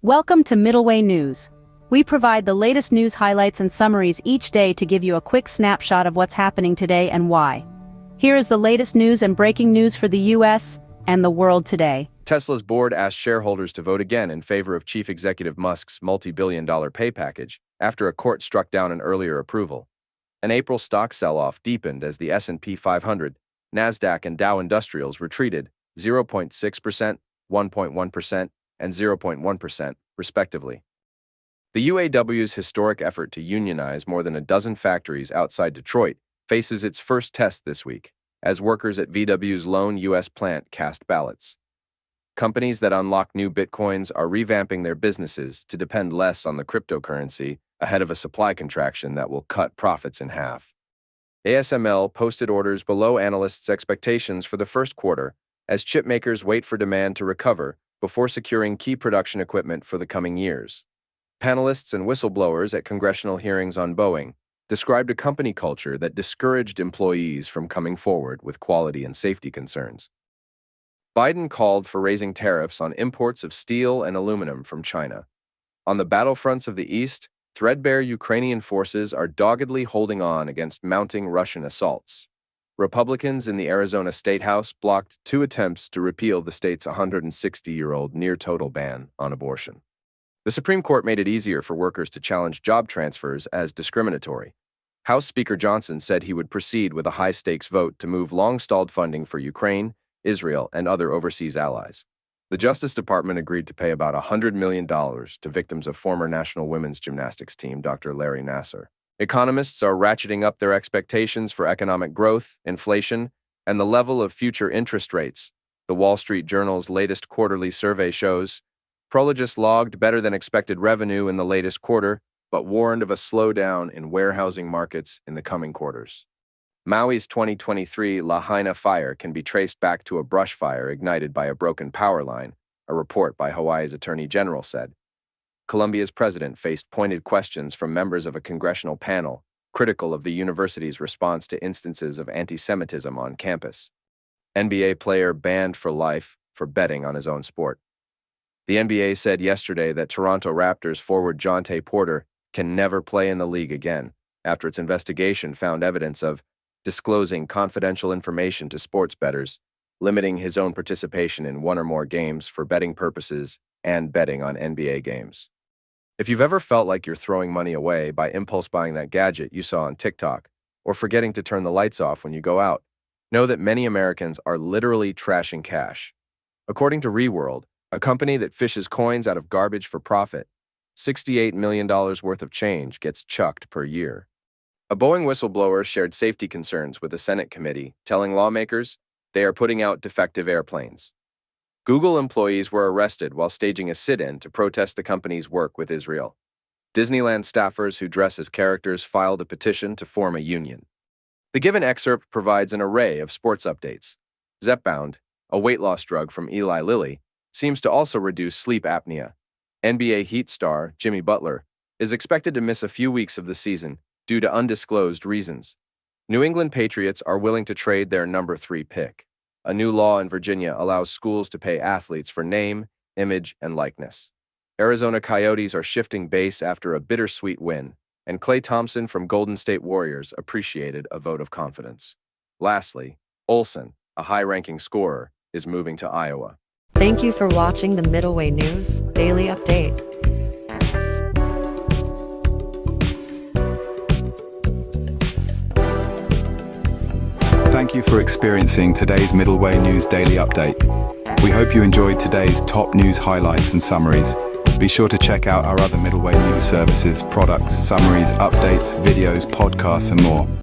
Welcome to Middleway News. We provide the latest news highlights and summaries each day to give you a quick snapshot of what's happening today and why. Here is the latest news and breaking news for the US and the world today. Tesla's board asked shareholders to vote again in favor of Chief Executive Musk's multi-billion-dollar pay package after a court struck down an earlier approval. An April stock sell-off deepened as the S&P 500, NASDAQ, and Dow Industrials retreated 0.6%, 1.1%, and 0.1%, respectively. The UAW's historic effort to unionize more than a dozen factories outside Detroit faces its first test this week, as workers at VW's lone U.S. plant cast ballots. Companies that unlock new bitcoins are revamping their businesses to depend less on the cryptocurrency ahead of a supply contraction that will cut profits in half. ASML posted orders below analysts' expectations for the first quarter as chip makers wait for demand to recover before securing key production equipment for the coming years. Panelists and whistleblowers at congressional hearings on Boeing described a company culture that discouraged employees from coming forward with quality and safety concerns. Biden called for raising tariffs on imports of steel and aluminum from China. On the battlefronts of the East, threadbare Ukrainian forces are doggedly holding on against mounting Russian assaults. Republicans in the Arizona State House blocked 2 attempts to repeal the state's 160-year-old near-total ban on abortion. The Supreme Court made it easier for workers to challenge job transfers as discriminatory. House Speaker Johnson said he would proceed with a high-stakes vote to move long-stalled funding for Ukraine, Israel, and other overseas allies. The Justice Department agreed to pay about $100 million to victims of former national women's gymnastics team Dr. Larry Nassar. Economists are ratcheting up their expectations for economic growth, inflation, and the level of future interest rates. The Wall Street Journal's latest quarterly survey shows Prologis logged better than expected revenue in the latest quarter, but warned of a slowdown in warehousing markets in the coming quarters. Maui's 2023 Lahaina fire can be traced back to a brush fire ignited by a broken power line, a report by Hawaii's Attorney General said. Colombia's president faced pointed questions from members of a congressional panel critical of the university's response to instances of anti-Semitism on campus. NBA player banned for life for betting on his own sport. The NBA said yesterday that Toronto Raptors forward Jonte Porter can never play in the league again after its investigation found evidence of disclosing confidential information to sports bettors, limiting his own participation in one or more games for betting purposes, and betting on NBA games. If you've ever felt like you're throwing money away by impulse buying that gadget you saw on TikTok, or forgetting to turn the lights off when you go out, know that many Americans are literally trashing cash. According to Reworld, a company that fishes coins out of garbage for profit, $68 million worth of change gets chucked per year. A Boeing whistleblower shared safety concerns with a Senate committee, telling lawmakers they are putting out defective airplanes. Google employees were arrested while staging a sit-in to protest the company's work with Israel. Disneyland staffers who dress as characters filed a petition to form a union. The given excerpt provides an array of sports updates. Zepbound, a weight loss drug from Eli Lilly, seems to also reduce sleep apnea. NBA Heat star Jimmy Butler is expected to miss a few weeks of the season due to undisclosed reasons. New England Patriots are willing to trade their number 3 pick. A new law in Virginia allows schools to pay athletes for name, image, and likeness. Arizona Coyotes are shifting base after a bittersweet win, and Klay Thompson from Golden State Warriors appreciated a vote of confidence. Lastly, Olsen, a high-ranking scorer, is moving to Iowa. Thank you for watching the Middleway News Daily Update. Thank you for experiencing today's Middleway News Daily Update. We hope you enjoyed today's top news highlights and summaries. Be sure to check out our other Middleway News services, products, summaries, updates, videos, podcasts, and more.